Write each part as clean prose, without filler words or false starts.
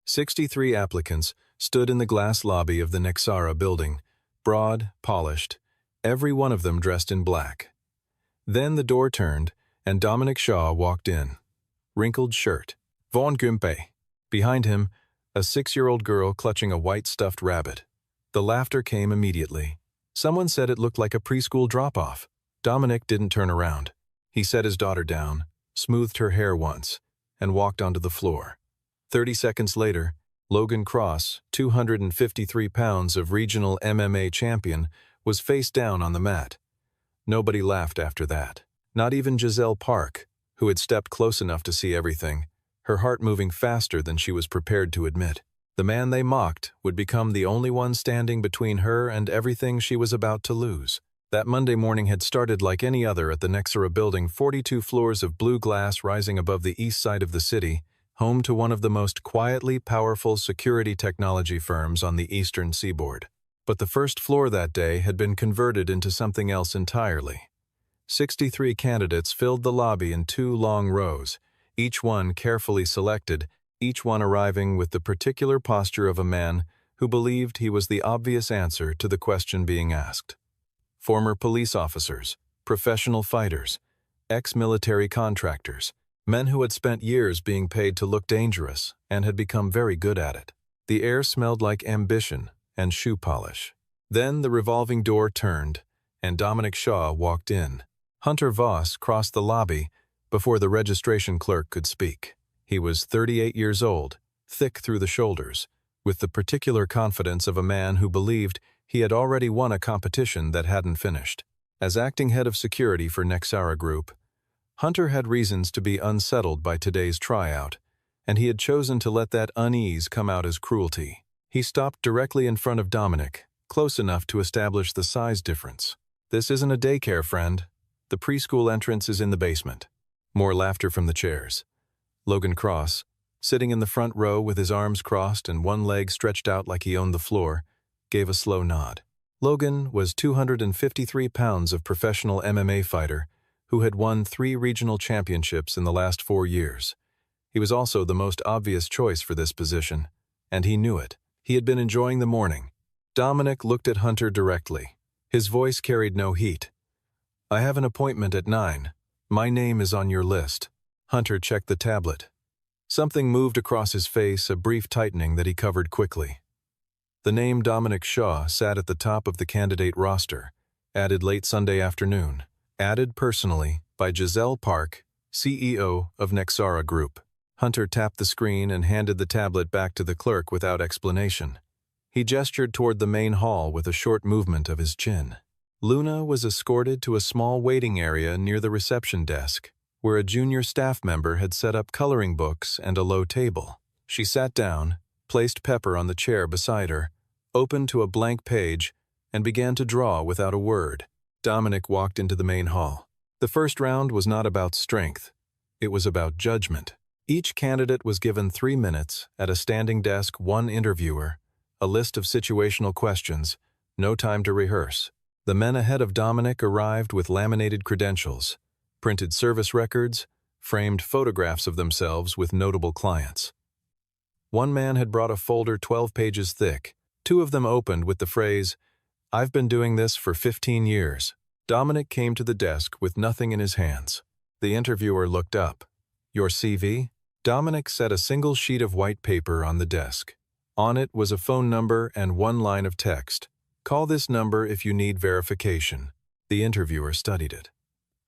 63 applicants stood in the glass lobby of the Nexara building, broad, polished, every one of them dressed in black. Then the door turned, and Dominic Shaw walked in. Wrinkled shirt. Von Gumpe. Behind him, a 6-year-old girl clutching a white stuffed rabbit. The laughter came immediately. Someone said it looked like a preschool drop-off. Dominic didn't turn around. He set his daughter down, smoothed her hair once, and walked onto the floor. 30 seconds later, Logan Cross, 253 pounds of regional MMA champion, was face down on the mat. Nobody laughed after that. Not even Giselle Park, who had stepped close enough to see everything, her heart moving faster than she was prepared to admit. The man they mocked would become the only one standing between her and everything she was about to lose. That Monday morning had started like any other at the Nexara building, 42 floors of blue glass rising above the east side of the city, home to one of the most quietly powerful security technology firms on the eastern seaboard. But the first floor that day had been converted into something else entirely. 63 candidates filled the lobby in 2 long rows, each one carefully selected, each one arriving with the particular posture of a man who believed he was the obvious answer to the question being asked. Former police officers, professional fighters, ex-military contractors, men who had spent years being paid to look dangerous and had become very good at it. The air smelled like ambition and shoe polish. Then the revolving door turned, and Dominic Shaw walked in. Hunter Voss crossed the lobby before the registration clerk could speak. He was 38 years old, thick through the shoulders, with the particular confidence of a man who believed he had already won a competition that hadn't finished. As acting head of security for Nexara Group, Hunter had reasons to be unsettled by today's tryout, and he had chosen to let that unease come out as cruelty. He stopped directly in front of Dominic, close enough to establish the size difference. "This isn't a daycare, friend. The preschool entrance is in the basement." More laughter from the chairs. Logan Cross, sitting in the front row with his arms crossed and one leg stretched out like he owned the floor, gave a slow nod. Logan was 253 pounds of professional MMA fighter who had won 3 regional championships in the last 4 years. He was also the most obvious choice for this position, and he knew it. He had been enjoying the morning. Dominic looked at Hunter directly. His voice carried no heat. "I have an appointment at 9. My name is on your list." Hunter checked the tablet. Something moved across his face, a brief tightening that he covered quickly. The name Dominic Shaw sat at the top of the candidate roster, added late Sunday afternoon, added personally by Giselle Park, CEO of Nexara Group. Hunter tapped the screen and handed the tablet back to the clerk without explanation. He gestured toward the main hall with a short movement of his chin. Luna was escorted to a small waiting area near the reception desk, where a junior staff member had set up coloring books and a low table. She sat down, placed Pepper on the chair beside her, opened to a blank page, and began to draw without a word. Dominic walked into the main hall. The first round was not about strength. It was about judgment. Each candidate was given 3 minutes, at a standing desk, 1 interviewer, a list of situational questions, no time to rehearse. The men ahead of Dominic arrived with laminated credentials, printed service records, framed photographs of themselves with notable clients. One man had brought a folder 12 pages thick. 2 of them opened with the phrase, "I've been doing this for 15 years." Dominic came to the desk with nothing in his hands. The interviewer looked up. "Your CV?" Dominic set a single sheet of white paper on the desk. On it was a phone number and 1 line of text. "Call this number if you need verification." The interviewer studied it.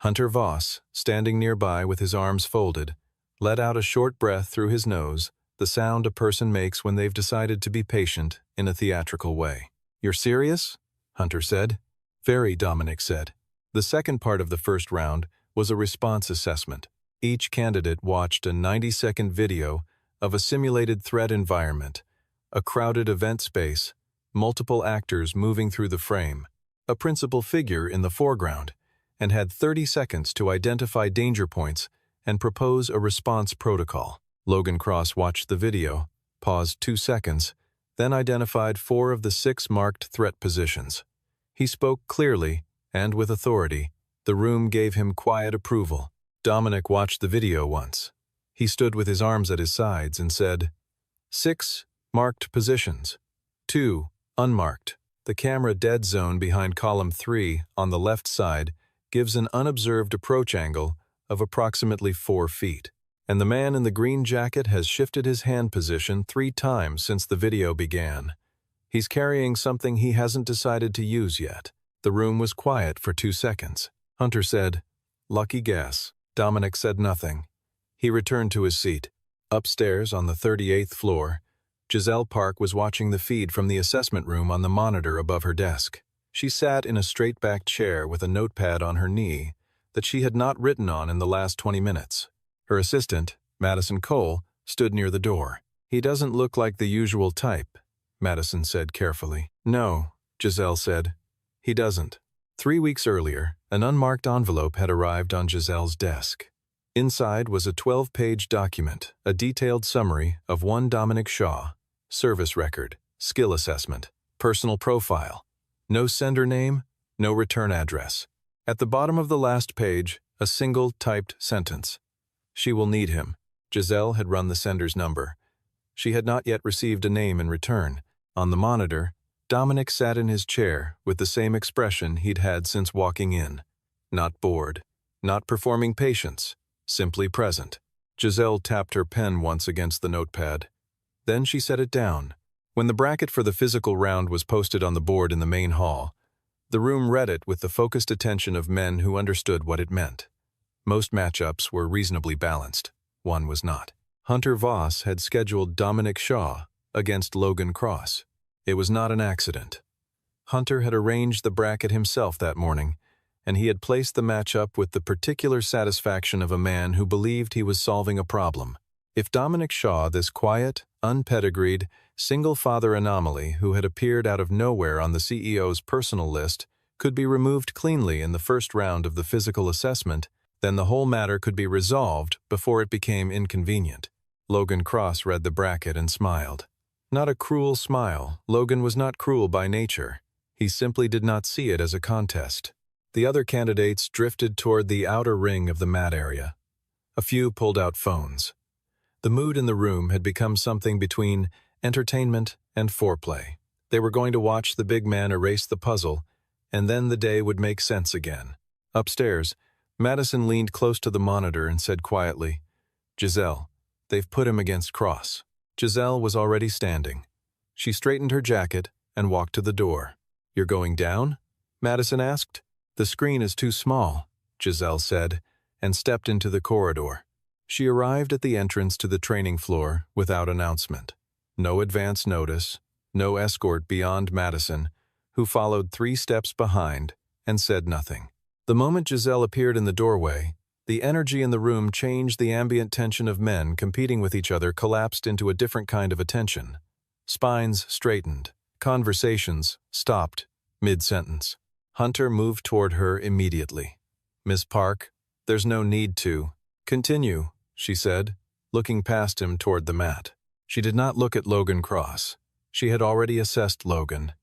Hunter Voss, standing nearby with his arms folded, let out a short breath through his nose, the sound a person makes when they've decided to be patient in a theatrical way. "You're serious?" Hunter said. "Very," Dominic said. The second part of the first round was a response assessment. Each candidate watched a 90-second video of a simulated threat environment, a crowded event space, multiple actors moving through the frame, a principal figure in the foreground, and had 30 seconds to identify danger points and propose a response protocol. Logan Cross watched the video, paused 2 seconds, then identified 4 of the 6 marked threat positions. He spoke clearly and with authority. The room gave him quiet approval. Dominic watched the video once. He stood with his arms at his sides and said, 6 marked positions. 2 unmarked. The camera dead zone behind column 3 on the left side gives an unobserved approach angle of approximately 4 feet. And the man in the green jacket has shifted his hand position 3 times since the video began. He's carrying something he hasn't decided to use yet. The room was quiet for 2 seconds. Hunter said, "Lucky guess." Dominic said nothing. He returned to his seat. Upstairs on the 38th floor, Giselle Park was watching the feed from the assessment room on the monitor above her desk. She sat in a straight-backed chair with a notepad on her knee that she had not written on in the last 20 minutes. Her assistant, Madison Cole, stood near the door. "He doesn't look like the usual type," Madison said carefully. "No," Giselle said. "He doesn't." 3 weeks earlier, an unmarked envelope had arrived on Giselle's desk. Inside was a 12-page document, a detailed summary of one Dominic Shaw, service record, skill assessment, personal profile. No sender name, no return address. At the bottom of the last page, a single typed sentence. "She will need him." Giselle had run the sender's number. She had not yet received a name in return. On the monitor, Dominic sat in his chair with the same expression he'd had since walking in. Not bored, not performing patience, simply present. Giselle tapped her pen once against the notepad. Then she set it down. When the bracket for the physical round was posted on the board in the main hall, the room read it with the focused attention of men who understood what it meant. Most matchups were reasonably balanced. One was not. Hunter Voss had scheduled Dominic Shaw against Logan Cross. It was not an accident. Hunter had arranged the bracket himself that morning, and he had placed the matchup with the particular satisfaction of a man who believed he was solving a problem. If Dominic Shaw, this quiet, unpedigreed, single-father anomaly who had appeared out of nowhere on the CEO's personal list, could be removed cleanly in the first round of the physical assessment, then the whole matter could be resolved before it became inconvenient. Logan Cross read the bracket and smiled. Not a cruel smile. Logan was not cruel by nature. He simply did not see it as a contest. The other candidates drifted toward the outer ring of the mat area. A few pulled out phones. The mood in the room had become something between entertainment and foreplay. They were going to watch the big man erase the puzzle, and then the day would make sense again. Upstairs, Madison leaned close to the monitor and said quietly, "Giselle, they've put him against Cross." Giselle was already standing. She straightened her jacket and walked to the door. "You're going down?" Madison asked. "The screen is too small," Giselle said, and stepped into the corridor. She arrived at the entrance to the training floor without announcement. No advance notice, no escort beyond Madison, who followed 3 steps behind and said nothing. The moment Giselle appeared in the doorway, the energy in the room changed. The ambient tension of men competing with each other collapsed into a different kind of attention. Spines straightened. Conversations stopped mid-sentence. Hunter moved toward her immediately. "Miss Park, there's no need to." "Continue," she said, looking past him toward the mat. She did not look at Logan Cross. She had already assessed Logan.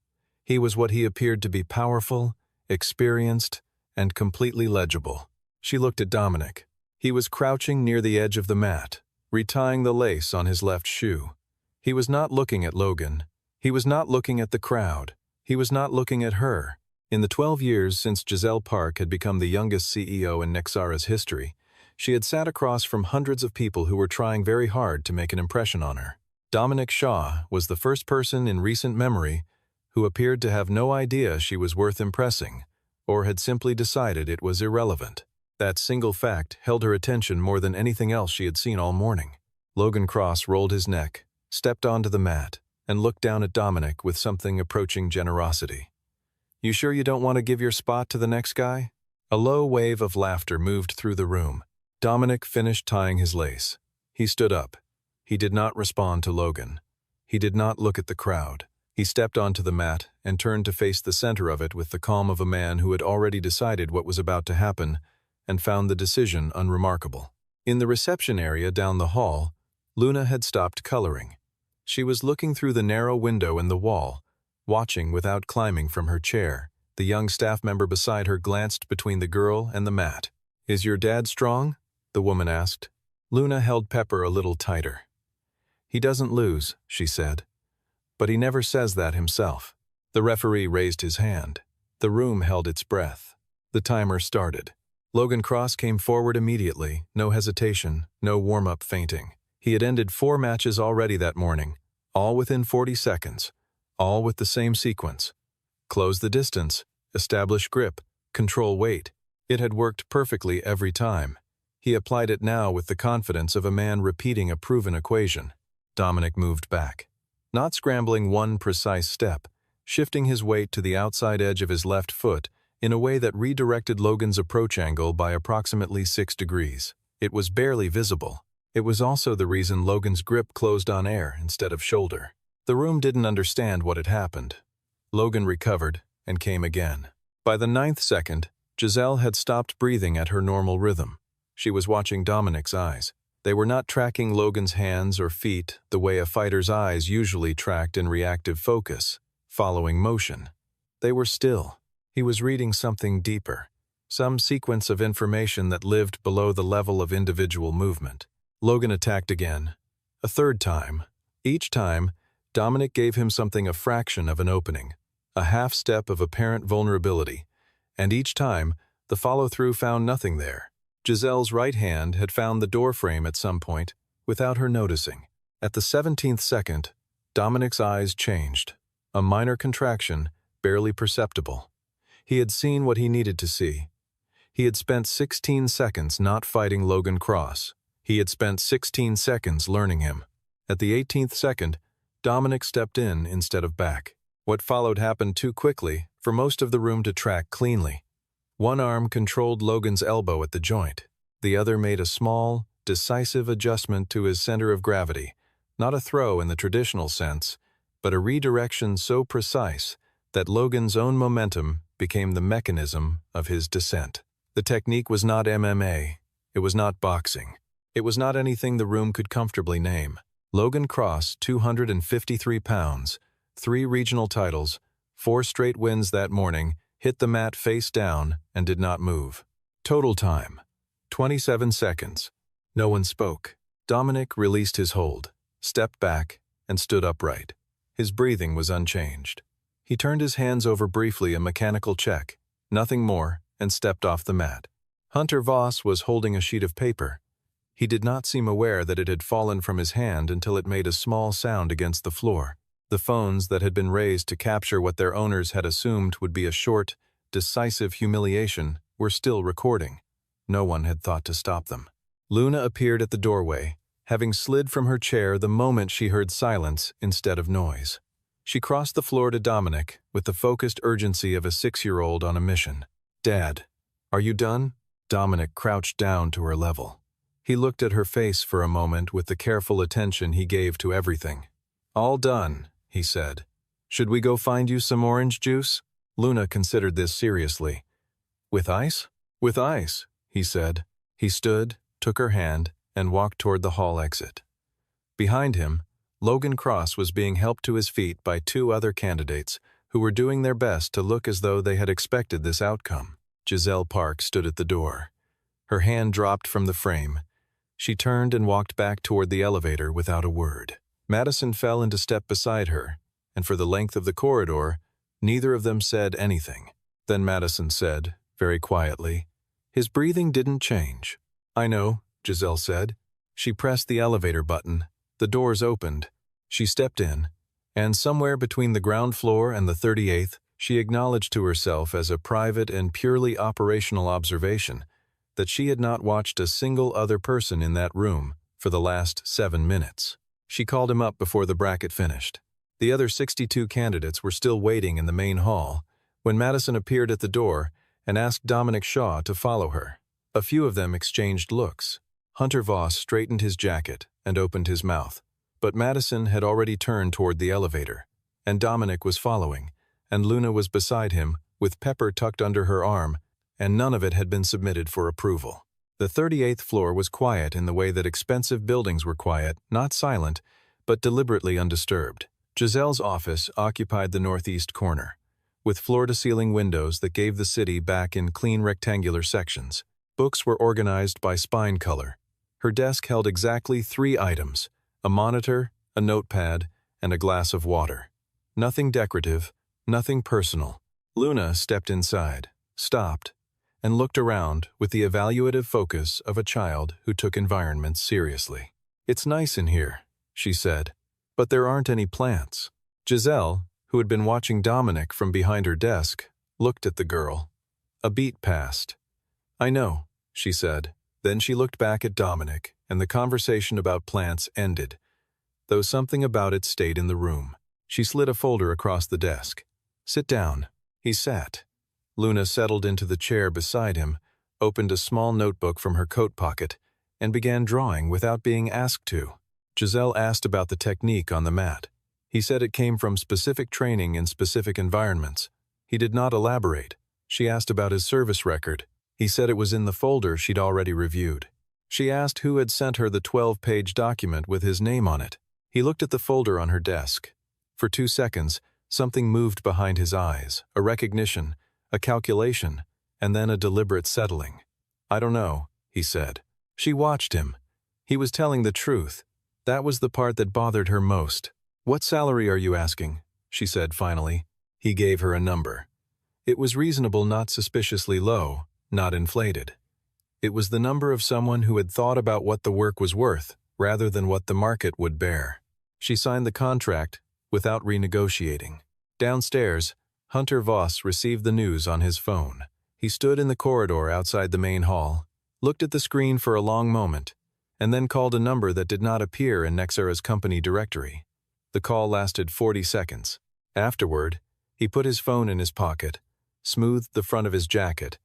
He was what he appeared to be: powerful, experienced, and completely legible. She looked at Dominic. He was crouching near the edge of the mat, retying the lace on his left shoe. He was not looking at Logan. He was not looking at the crowd. He was not looking at her. In the 12 years since Giselle Park had become the youngest CEO in Nexara's history, she had sat across from hundreds of people who were trying very hard to make an impression on her. Dominic Shaw was the first person in recent memory who appeared to have no idea she was worth impressing, or had simply decided it was irrelevant. That single fact held her attention more than anything else she had seen all morning. Logan Cross rolled his neck, stepped onto the mat, and looked down at Dominic with something approaching generosity. "You sure you don't want to give your spot to the next guy?" A low wave of laughter moved through the room. Dominic finished tying his lace. He stood up. He did not respond to Logan. He did not look at the crowd. He stepped onto the mat and turned to face the center of it with the calm of a man who had already decided what was about to happen and found the decision unremarkable. In the reception area down the hall, Luna had stopped coloring. She was looking through the narrow window in the wall, watching without climbing from her chair. The young staff member beside her glanced between the girl and the mat. "Is your dad strong?" the woman asked. Luna held Pepper a little tighter. "He doesn't lose," she said. "But he never says that himself." The referee raised his hand. The room held its breath. The timer started. Logan Cross came forward immediately, no hesitation, no warm-up feinting. He had ended 4 matches already that morning, all within 40 seconds, all with the same sequence. Close the distance, establish grip, control weight. It had worked perfectly every time. He applied it now with the confidence of a man repeating a proven equation. Dominic moved back, not scrambling one precise step, shifting his weight to the outside edge of his left foot in a way that redirected Logan's approach angle by approximately 6 degrees. It was barely visible. It was also the reason Logan's grip closed on air instead of shoulder. The room didn't understand what had happened. Logan recovered and came again. By the 9th second, Giselle had stopped breathing at her normal rhythm. She was watching Dominic's eyes. They were not tracking Logan's hands or feet the way a fighter's eyes usually tracked in reactive focus, following motion. They were still. He was reading something deeper, some sequence of information that lived below the level of individual movement. Logan attacked again, a 3rd time. Each time, Dominic gave him something a fraction of an opening, a half-step of apparent vulnerability, and each time, the follow-through found nothing there. Giselle's right hand had found the doorframe at some point, without her noticing. At the 17th second, Dominic's eyes changed, a minor contraction, barely perceptible. He had seen what he needed to see. He had spent 16 seconds not fighting Logan Cross. He had spent 16 seconds learning him. At the 18th second, Dominic stepped in instead of back. What followed happened too quickly for most of the room to track cleanly. One arm controlled Logan's elbow at the joint. The other made a small, decisive adjustment to his center of gravity, not a throw in the traditional sense, but a redirection so precise that Logan's own momentum became the mechanism of his descent. The technique was not MMA. It was not boxing. It was not anything the room could comfortably name. Logan Cross, 253 pounds, 3 regional titles, 4 straight wins that morning, hit the mat face down and did not move. Total time, 27 seconds. No one spoke. Dominic released his hold, stepped back, and stood upright. His breathing was unchanged. He turned his hands over briefly, a mechanical check, nothing more, and stepped off the mat. Hunter Voss was holding a sheet of paper. He did not seem aware that it had fallen from his hand until it made a small sound against the floor. The phones that had been raised to capture what their owners had assumed would be a short, decisive humiliation were still recording. No one had thought to stop them. Luna appeared at the doorway, having slid from her chair the moment she heard silence instead of noise. She crossed the floor to Dominic with the focused urgency of a 6-year-old on a mission. "Dad, are you done?" Dominic crouched down to her level. He looked at her face for a moment with the careful attention he gave to everything. "All done," he said. "Should we go find you some orange juice?" Luna considered this seriously. "With ice?" "With ice," he said. He stood, took her hand, and walked toward the hall exit. Behind him, Logan Cross was being helped to his feet by 2 other candidates who were doing their best to look as though they had expected this outcome. Giselle Park stood at the door. Her hand dropped from the frame. She turned and walked back toward the elevator without a word. Madison fell into step beside her, and for the length of the corridor, neither of them said anything. Then Madison said, very quietly, "His breathing didn't change." "I know," Giselle said. She pressed the elevator button. The doors opened. She stepped in, and somewhere between the ground floor and the 38th, she acknowledged to herself as a private and purely operational observation that she had not watched a single other person in that room for the last 7 minutes. She called him up before the bracket finished. The other 62 candidates were still waiting in the main hall when Madison appeared at the door and asked Dominic Shaw to follow her. A few of them exchanged looks. Hunter Voss straightened his jacket and opened his mouth, but Madison had already turned toward the elevator, and Dominic was following, and Luna was beside him, with Pepper tucked under her arm, and none of it had been submitted for approval. The 38th floor was quiet in the way that expensive buildings were quiet, not silent, but deliberately undisturbed. Giselle's office occupied the northeast corner, with floor-to-ceiling windows that gave the city back in clean rectangular sections. Books were organized by spine color. Her desk held exactly 3 items: a monitor, a notepad, and a glass of water. Nothing decorative, nothing personal. Luna stepped inside, stopped, and looked around with the evaluative focus of a child who took environments seriously. "It's nice in here," she said, "but there aren't any plants." Giselle, who had been watching Dominic from behind her desk, looked at the girl. A beat passed. "I know," she said. Then she looked back at Dominic, and the conversation about plants ended, though something about it stayed in the room. She slid a folder across the desk. "Sit down." He sat. Luna settled into the chair beside him, opened a small notebook from her coat pocket, and began drawing without being asked to. Giselle asked about the technique on the mat. He said it came from specific training in specific environments. He did not elaborate. She asked about his service record. He said it was in the folder she'd already reviewed. She asked who had sent her the 12-page document with his name on it. He looked at the folder on her desk. For 2 seconds, something moved behind his eyes, a recognition, a calculation, and then a deliberate settling. "I don't know," he said. She watched him. He was telling the truth. That was the part that bothered her most. "What salary are you asking?" she said finally. He gave her a number. It was reasonable, not suspiciously low, not inflated. It was the number of someone who had thought about what the work was worth, rather than what the market would bear. She signed the contract without renegotiating. Downstairs, Hunter Voss received the news on his phone. He stood in the corridor outside the main hall, looked at the screen for a long moment, and then called a number that did not appear in Nexara's company directory. The call lasted 40 seconds. Afterward, he put his phone in his pocket, smoothed the front of his jacket,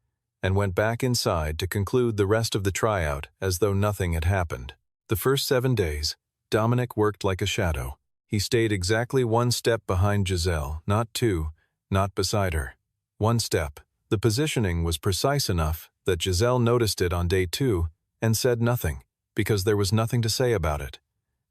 and went back inside to conclude the rest of the tryout as though nothing had happened. The first 7 days, Dominic worked like a shadow. He stayed exactly 1 step behind Giselle, not 2, not beside her. 1 step. The positioning was precise enough that Giselle noticed it on day 2 and said nothing, because there was nothing to say about it.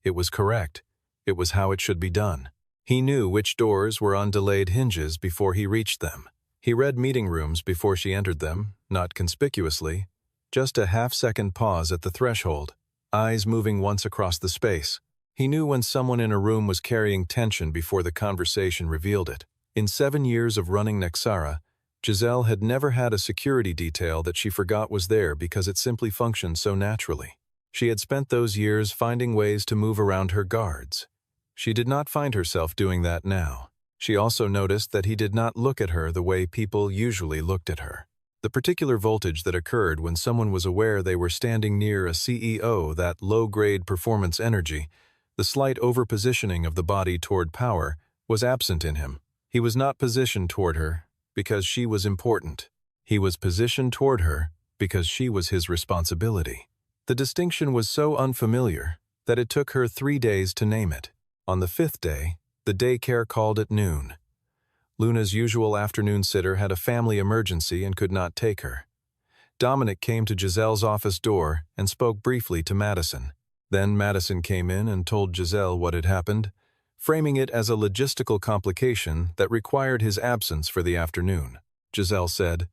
It was correct. It was how it should be done. He knew which doors were on delayed hinges before he reached them. He read meeting rooms before she entered them, not conspicuously, just a half-second pause at the threshold, eyes moving once across the space. He knew when someone in a room was carrying tension before the conversation revealed it. In 7 years of running Nexara, Giselle had never had a security detail that she forgot was there because it simply functioned so naturally. She had spent those years finding ways to move around her guards. She did not find herself doing that now. She also noticed that he did not look at her the way people usually looked at her. The particular voltage that occurred when someone was aware they were standing near a CEO, that low-grade performance energy, the slight overpositioning of the body toward power, was absent in him. He was not positioned toward her because she was important. He was positioned toward her because she was his responsibility. The distinction was so unfamiliar that it took her 3 days to name it. On the 5th day, the daycare called at noon. Luna's usual afternoon sitter had a family emergency and could not take her. Dominic came to Giselle's office door and spoke briefly to Madison. Then Madison came in and told Giselle what had happened, framing it as a logistical complication that required his absence for the afternoon. Giselle said,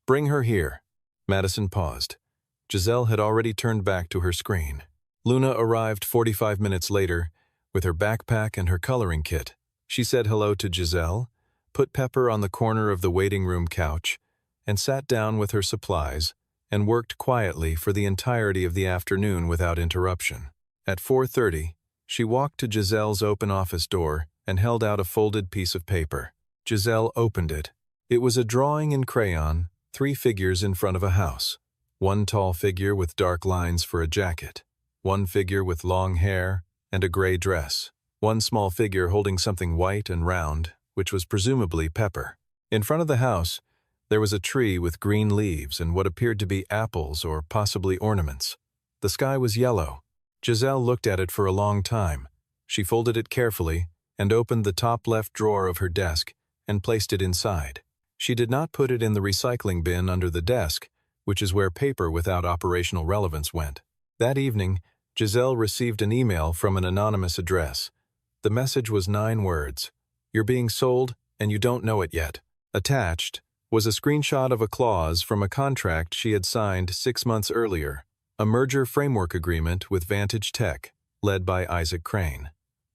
"Bring her here." Madison paused. Giselle had already turned back to her screen. Luna arrived 45 minutes later with her backpack and her coloring kit. She said hello to Giselle, put Pepper on the corner of the waiting room couch, and sat down with her supplies and worked quietly for the entirety of the afternoon without interruption. At 4:30, she walked to Giselle's open office door and held out a folded piece of paper. Giselle opened it. It was a drawing in crayon, 3 figures in front of a house. 1 tall figure with dark lines for a jacket, 1 figure with long hair and a gray dress, 1 small figure holding something white and round, which was presumably Pepper. In front of the house, there was a tree with green leaves and what appeared to be apples or possibly ornaments. The sky was yellow. Giselle looked at it for a long time. She folded it carefully and opened the top left drawer of her desk and placed it inside. She did not put it in the recycling bin under the desk, which is where paper without operational relevance went. That evening, Giselle received an email from an anonymous address. The message was 9 words. "You're being sold, and you don't know it yet." Attached was a screenshot of a clause from a contract she had signed 6 months earlier, a merger framework agreement with Vantage Tech, led by Isaac Crane.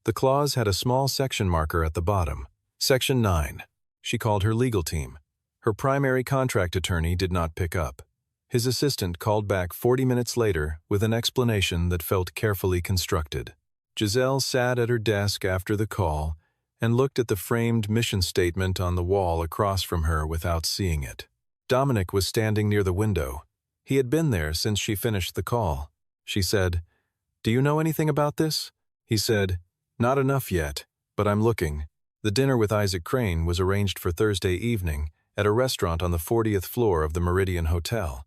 The clause had a small section marker at the bottom. Section 9. She called her legal team. Her primary contract attorney did not pick up. His assistant called back 40 minutes later with an explanation that felt carefully constructed. Giselle sat at her desk after the call and looked at the framed mission statement on the wall across from her without seeing it. Dominic was standing near the window. He had been there since she finished the call. She said, "Do you know anything about this?" He said, "Not enough yet, but I'm looking." The dinner with Isaac Crane was arranged for Thursday evening at a restaurant on the 40th floor of the Meridian Hotel,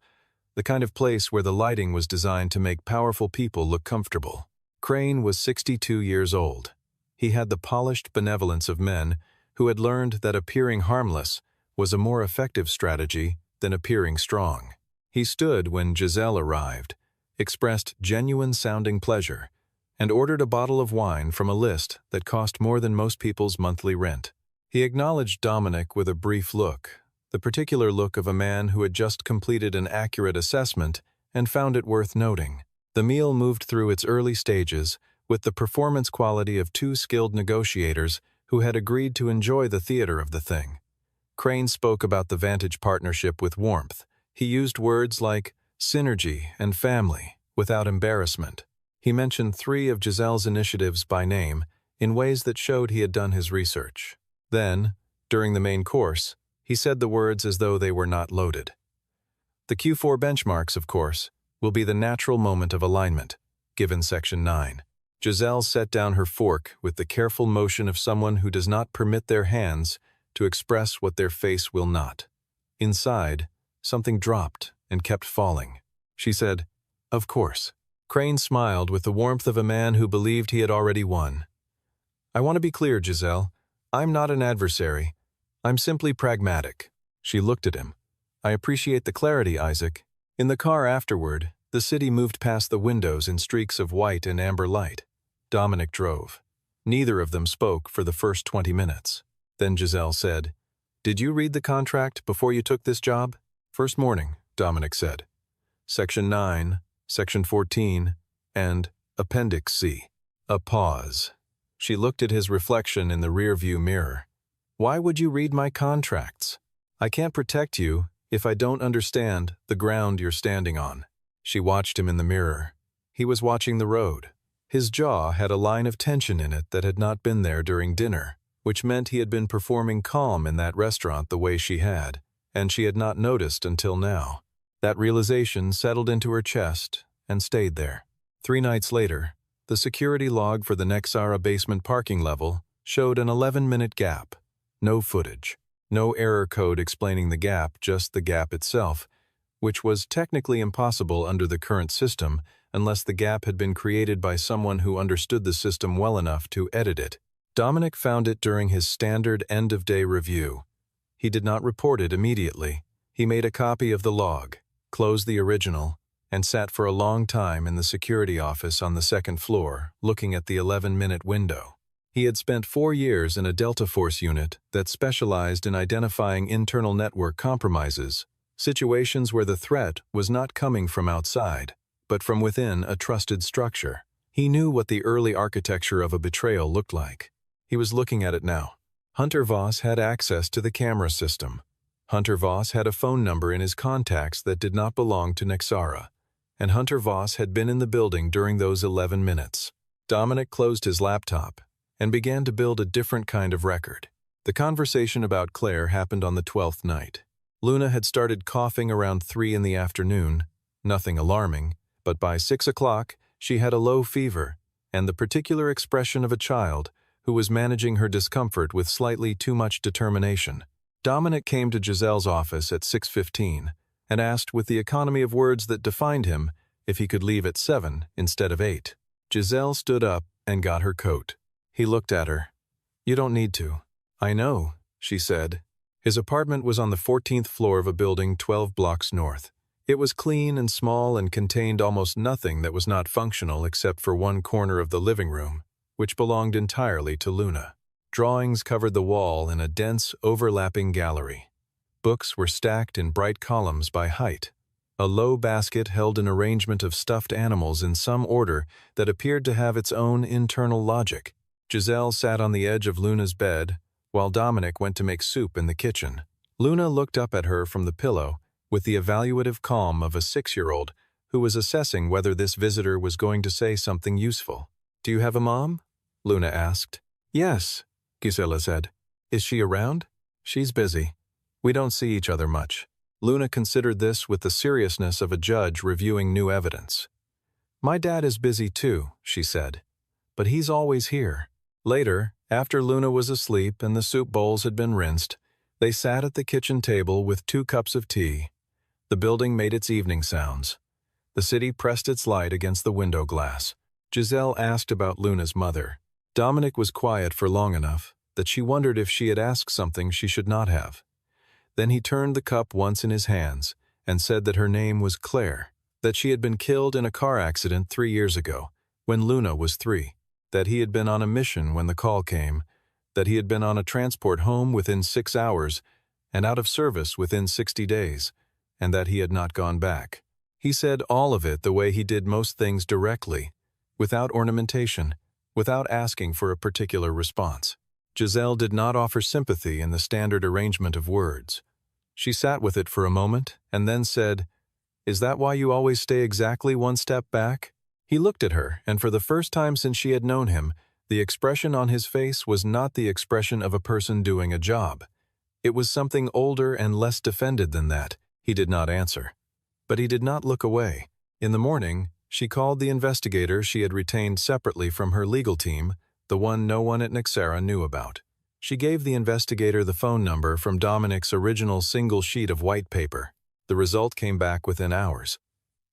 the kind of place where the lighting was designed to make powerful people look comfortable. Crane was 62 years old. He had the polished benevolence of men who had learned that appearing harmless was a more effective strategy than appearing strong. He stood when Giselle arrived, expressed genuine-sounding pleasure, and ordered a bottle of wine from a list that cost more than most people's monthly rent. He acknowledged Dominic with a brief look, the particular look of a man who had just completed an accurate assessment and found it worth noting. The meal moved through its early stages with the performance quality of two skilled negotiators who had agreed to enjoy the theater of the thing. Crane spoke about the Vantage partnership with warmth. He used words like synergy and family without embarrassment. He mentioned 3 of Giselle's initiatives by name in ways that showed he had done his research. Then, during the main course, he said the words as though they were not loaded. The Q4 benchmarks, of course, will be the natural moment of alignment, given Section 9. Giselle set down her fork with the careful motion of someone who does not permit their hands to express what their face will not. Inside, something dropped and kept falling. She said, "Of course." Crane smiled with the warmth of a man who believed he had already won. "I want to be clear, Giselle. I'm not an adversary. I'm simply pragmatic." She looked at him. "I appreciate the clarity, Isaac." In the car afterward, the city moved past the windows in streaks of white and amber light. Dominic drove. Neither of them spoke for the first 20 minutes. Then Giselle said, "Did you read the contract before you took this job?" "First morning," Dominic said. Section 9, Section 14, and Appendix C. A pause. She looked at his reflection in the rearview mirror. "Why would you read my contracts? I can't protect you if I don't understand the ground you're standing on." She watched him in the mirror. He was watching the road. His jaw had a line of tension in it that had not been there during dinner, which meant he had been performing calm in that restaurant the way she had, and she had not noticed until now. That realization settled into her chest and stayed there. 3 nights later, the security log for the Nexara basement parking level showed an 11-minute gap. No footage. No error code explaining the gap, just the gap itself, which was technically impossible under the current system unless the gap had been created by someone who understood the system well enough to edit it. Dominic found it during his standard end-of-day review. He did not report it immediately. He made a copy of the log, closed the original, and sat for a long time in the security office on the 2nd floor, looking at the 11-minute window. He had spent 4 years in a Delta Force unit that specialized in identifying internal network compromises, situations where the threat was not coming from outside, but from within a trusted structure. He knew what the early architecture of a betrayal looked like. He was looking at it now. Hunter Voss had access to the camera system. Hunter Voss had a phone number in his contacts that did not belong to Nexara, and Hunter Voss had been in the building during those 11 minutes. Dominic closed his laptop and began to build a different kind of record. The conversation about Claire happened on the 12th night. Luna had started coughing around 3 in the afternoon, nothing alarming, but by 6 o'clock she had a low fever and the particular expression of a child who was managing her discomfort with slightly too much determination. Dominic came to Giselle's office at 6:15 and asked with the economy of words that defined him if he could leave at 7 instead of 8. Giselle stood up and got her coat. He looked at her. "You don't need to." "I know," she said. His apartment was on the 14th floor of a building 12 blocks north. It was clean and small and contained almost nothing that was not functional except for one corner of the living room, which belonged entirely to Luna. Drawings covered the wall in a dense, overlapping gallery. Books were stacked in bright columns by height. A low basket held an arrangement of stuffed animals in some order that appeared to have its own internal logic. Giselle sat on the edge of Luna's bed, while Dominic went to make soup in the kitchen. Luna looked up at her from the pillow with the evaluative calm of a 6-year-old who was assessing whether this visitor was going to say something useful. "Do you have a mom?" Luna asked. "Yes," Gisela said. "Is she around?" "She's busy. We don't see each other much." Luna considered this with the seriousness of a judge reviewing new evidence. "My dad is busy too," she said. "But he's always here." Later, after Luna was asleep and the soup bowls had been rinsed, they sat at the kitchen table with 2 cups of tea. The building made its evening sounds. The city pressed its light against the window glass. Giselle asked about Luna's mother. Dominic was quiet for long enough that she wondered if she had asked something she should not have. Then he turned the cup once in his hands and said that her name was Claire, that she had been killed in a car accident 3 years ago, when Luna was 3, that he had been on a mission when the call came, that he had been on a transport home within 6 hours and out of service within 60 days, and that he had not gone back. He said all of it the way he did most things directly, without ornamentation, without asking for a particular response. Giselle did not offer sympathy in the standard arrangement of words. She sat with it for a moment and then said, "Is that why you always stay exactly 1 step back?" He looked at her, and for the first time since she had known him, the expression on his face was not the expression of a person doing a job. It was something older and less defended than that. He did not answer. But he did not look away. In the morning, she called the investigator she had retained separately from her legal team, the one no one at Nexera knew about. She gave the investigator the phone number from Dominic's original single sheet of white paper. The result came back within hours.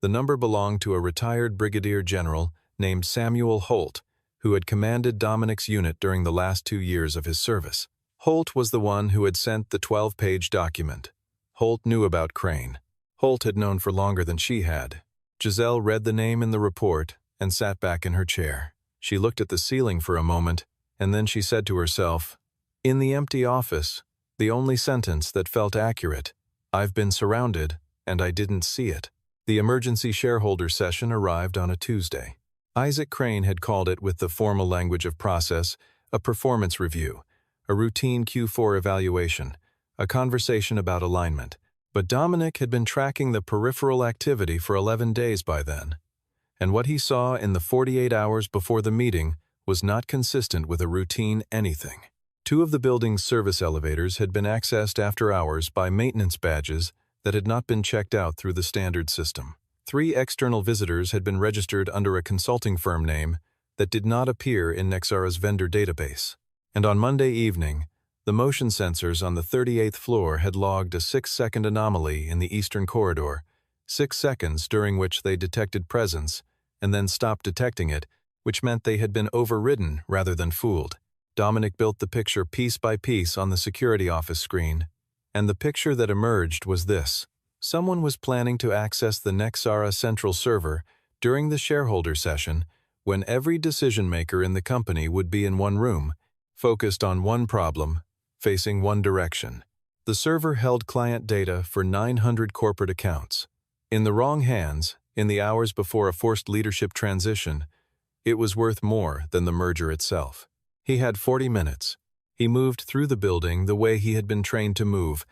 The number belonged to a retired brigadier general named Samuel Holt, who had commanded Dominic's unit during the last 2 years of his service. Holt was the one who had sent the 12-page document. Holt knew about Crane. Holt had known for longer than she had. Giselle read the name in the report and sat back in her chair. She looked at the ceiling for a moment, and then she said to herself, "In the empty office, the only sentence that felt accurate, I've been surrounded, and I didn't see it." The emergency shareholder session arrived on a Tuesday. Isaac Crane had called it with the formal language of process, a performance review, a routine Q4 evaluation, a conversation about alignment. But Dominic had been tracking the peripheral activity for 11 days by then, and what he saw in the 48 hours before the meeting was not consistent with a routine anything. 2 of the building's service elevators had been accessed after hours by maintenance badges that had not been checked out through the standard system. 3 external visitors had been registered under a consulting firm name that did not appear in Nexera's vendor database. And on Monday evening, the motion sensors on the 38th floor had logged a 6-second anomaly in the eastern corridor, 6 seconds during which they detected presence and then stopped detecting it, which meant they had been overridden rather than fooled. Dominic built the picture piece by piece on the security office screen, and the picture that emerged was this. Someone was planning to access the Nexera central server during the shareholder session when every decision-maker in the company would be in one room, focused on one problem, facing one direction. The server held client data for 900 corporate accounts. In the wrong hands, in the hours before a forced leadership transition, it was worth more than the merger itself. He had 40 minutes. He moved through the building the way he had been trained to move,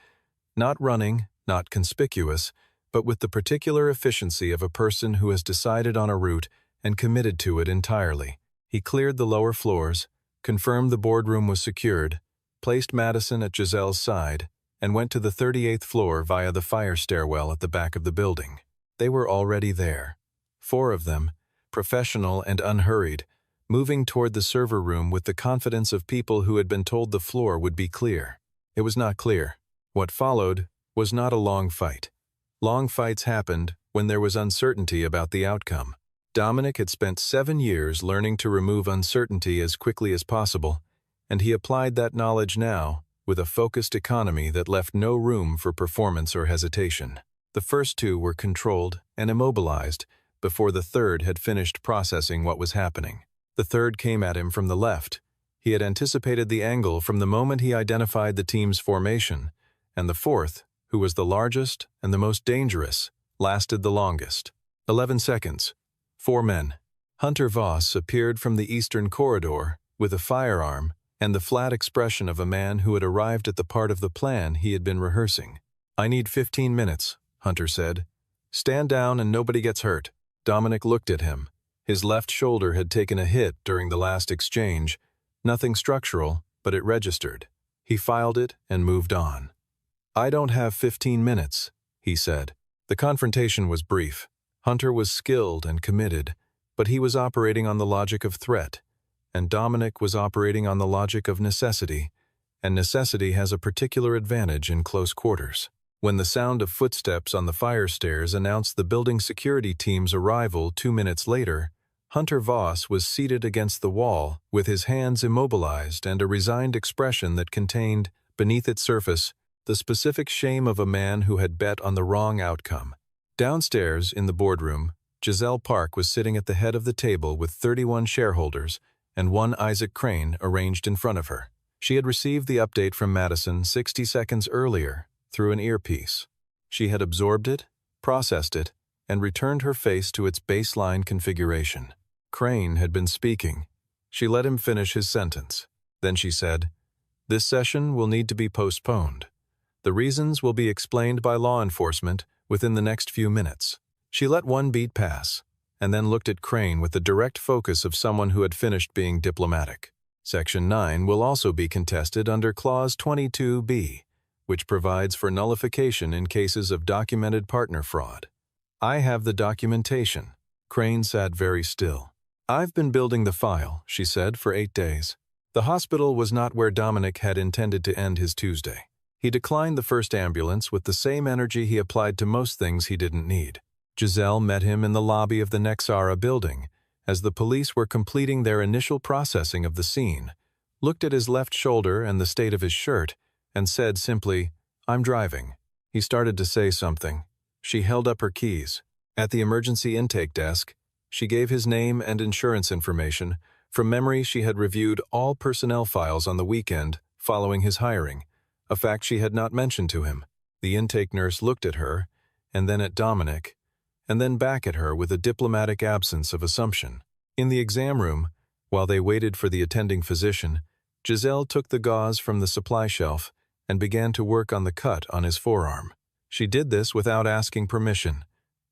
not running, not conspicuous, but with the particular efficiency of a person who has decided on a route and committed to it entirely. He cleared the lower floors, confirmed the boardroom was secured, placed Madison at Giselle's side, and went to the 38th floor via the fire stairwell at the back of the building. They were already there. 4 of them, professional and unhurried, moving toward the server room with the confidence of people who had been told the floor would be clear. It was not clear. What followed was not a long fight. Long fights happened when there was uncertainty about the outcome. Dominic had spent 7 years learning to remove uncertainty as quickly as possible, and he applied that knowledge now with a focused economy that left no room for performance or hesitation. The first 2 were controlled and immobilized before the third had finished processing what was happening. The third came at him from the left. He had anticipated the angle from the moment he identified the team's formation, and the fourth, who was the largest and the most dangerous, lasted the longest. 11 seconds. 4 men. Hunter Voss appeared from the eastern corridor with a firearm, and the flat expression of a man who had arrived at the part of the plan he had been rehearsing. "I need 15 minutes, Hunter said. "Stand down and nobody gets hurt." Dominic looked at him. His left shoulder had taken a hit during the last exchange. Nothing structural, but it registered. He filed it and moved on. "I don't have 15 minutes, he said. The confrontation was brief. Hunter was skilled and committed, but he was operating on the logic of threat, and Dominic was operating on the logic of necessity, and necessity has a particular advantage in close quarters. When the sound of footsteps on the fire stairs announced the building security team's arrival 2 minutes later, Hunter Voss was seated against the wall with his hands immobilized and a resigned expression that contained, beneath its surface, the specific shame of a man who had bet on the wrong outcome. Downstairs, in the boardroom, Giselle Park was sitting at the head of the table with 31 shareholders and one Isaac Crane arranged in front of her. She had received the update from Madison 60 seconds earlier through an earpiece. She had absorbed it, processed it, and returned her face to its baseline configuration. Crane had been speaking. She let him finish his sentence. Then she said, "This session will need to be postponed. The reasons will be explained by law enforcement within the next few minutes." She let one beat pass, and then looked at Crane with the direct focus of someone who had finished being diplomatic. Section 9 will also be contested under Clause 22B, which provides for nullification in cases of documented partner fraud. "I have the documentation." Crane sat very still. "I've been building the file," she said, "for 8 days. The hospital was not where Dominic had intended to end his Tuesday. He declined the first ambulance with the same energy he applied to most things he didn't need. Giselle met him in the lobby of the Nexara building, as the police were completing their initial processing of the scene, looked at his left shoulder and the state of his shirt, and said simply, "I'm driving." He started to say something. She held up her keys. At the emergency intake desk, she gave his name and insurance information. From memory, she had reviewed all personnel files on the weekend following his hiring, a fact she had not mentioned to him. The intake nurse looked at her, and then at Dominic, and then back at her with a diplomatic absence of assumption. In the exam room, while they waited for the attending physician, Giselle took the gauze from the supply shelf and began to work on the cut on his forearm. She did this without asking permission,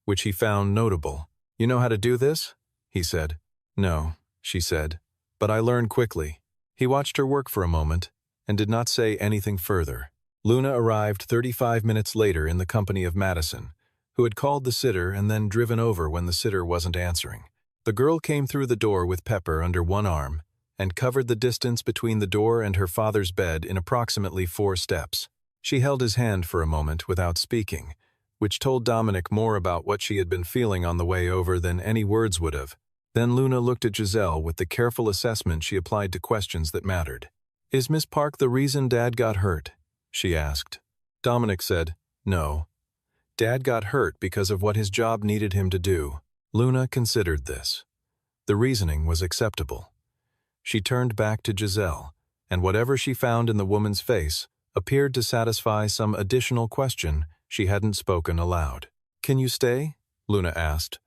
which he found notable. "You know how to do this?" he said. "No," she said, "but I learned quickly." He watched her work for a moment and did not say anything further. Luna arrived 35 minutes later in the company of Madison, who had called the sitter and then driven over when the sitter wasn't answering. The girl came through the door with Pepper under one arm and covered the distance between the door and her father's bed in approximately 4 steps. She held his hand for a moment without speaking, which told Dominic more about what she had been feeling on the way over than any words would have. Then Luna looked at Giselle with the careful assessment she applied to questions that mattered. "Is Miss Park the reason Dad got hurt?" she asked. Dominic said, "No. Dad got hurt because of what his job needed him to do." Luna considered this. The reasoning was acceptable. She turned back to Giselle, and whatever she found in the woman's face appeared to satisfy some additional question she hadn't spoken aloud. "Can you stay?" Luna asked.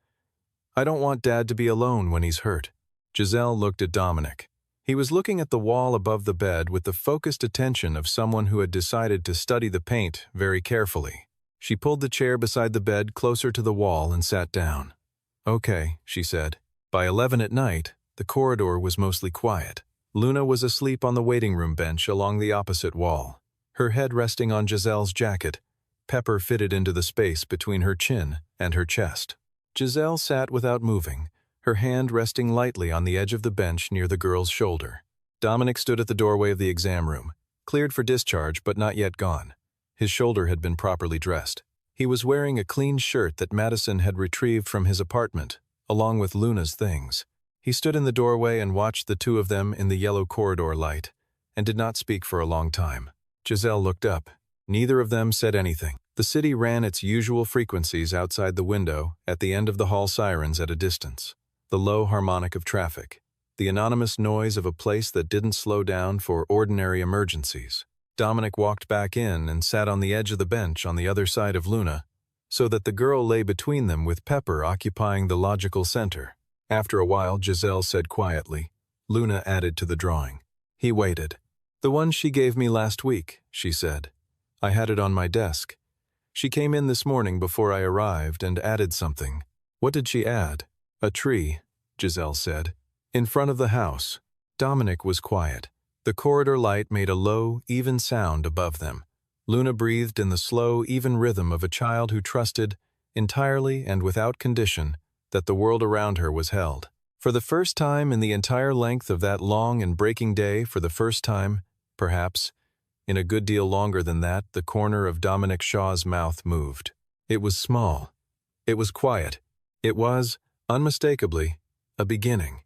"I don't want Dad to be alone when he's hurt." Giselle looked at Dominic. He was looking at the wall above the bed with the focused attention of someone who had decided to study the paint very carefully. She pulled the chair beside the bed closer to the wall and sat down. "Okay," she said. By 11 at night, the corridor was mostly quiet. Luna was asleep on the waiting room bench along the opposite wall, her head resting on Giselle's jacket. Pepper fitted into the space between her chin and her chest. Giselle sat without moving, her hand resting lightly on the edge of the bench near the girl's shoulder. Dominic stood at the doorway of the exam room, cleared for discharge but not yet gone. His shoulder had been properly dressed. He was wearing a clean shirt that Madison had retrieved from his apartment, along with Luna's things. He stood in the doorway and watched the two of them in the yellow corridor light, and did not speak for a long time. Giselle looked up. Neither of them said anything. The city ran its usual frequencies outside the window at the end of the hall sirens at a distance. The low harmonic of traffic. The anonymous noise of a place that didn't slow down for ordinary emergencies. Dominic walked back in and sat on the edge of the bench on the other side of Luna, so that the girl lay between them with Pepper occupying the logical center. After a while, Giselle said quietly, Luna added to the drawing. He waited. "The one she gave me last week," she said. "I had it on my desk. She came in this morning before I arrived and added something." "What did she add?" "A tree," Giselle said. "In front of the house." Dominic was quiet. The corridor light made a low, even sound above them. Luna breathed in the slow, even rhythm of a child who trusted, entirely and without condition, that the world around her was held. For the first time in the entire length of that long and breaking day, for the first time, perhaps, in a good deal longer than that, the corner of Dominic Shaw's mouth moved. It was small. It was quiet. It was, unmistakably, a beginning.